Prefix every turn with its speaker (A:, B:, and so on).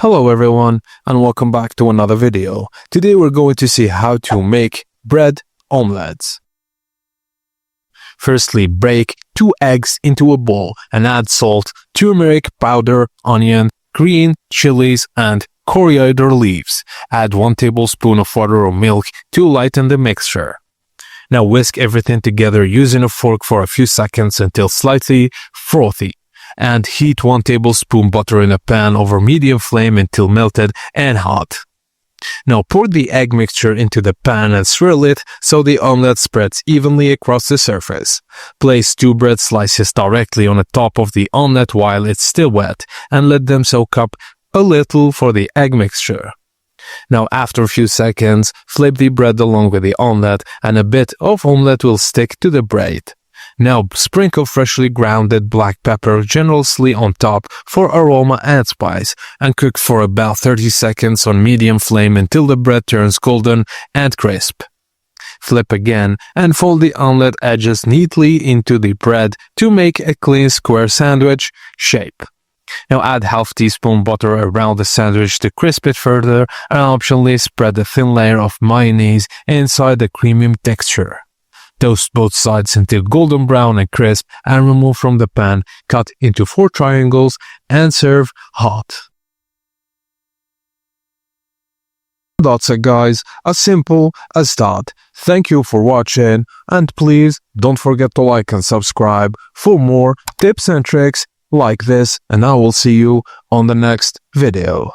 A: Hello everyone and welcome back to another video. Today we're going to see how to make bread omelettes. Firstly, break 2 eggs into a bowl and add salt, turmeric powder, onion, green chilies and coriander leaves. Add 1 tablespoon of water or milk to lighten the mixture. Now whisk everything together using a fork for a few seconds until slightly frothy. And heat 1 tablespoon butter in a pan over medium flame until melted and hot. Now pour the egg mixture into the pan and swirl it so the omelette spreads evenly across the surface. Place 2 bread slices directly on the top of the omelette while it's still wet and let them soak up a little for the egg mixture. Now after a few seconds, flip the bread along with the omelette and a bit of omelette will stick to the bread. Now sprinkle freshly grounded black pepper generously on top for aroma and spice and cook for about 30 seconds on medium flame until the bread turns golden and crisp. Flip again and fold the omelette edges neatly into the bread to make a clean square sandwich shape. Now add half teaspoon butter around the sandwich to crisp it further and optionally spread a thin layer of mayonnaise inside the creamy texture. Toast both sides until golden brown and crisp and remove from the pan, cut into 4 triangles and serve hot. That's it guys, as simple as that. Thank you for watching and please don't forget to like and subscribe for more tips and tricks like this and I will see you on the next video.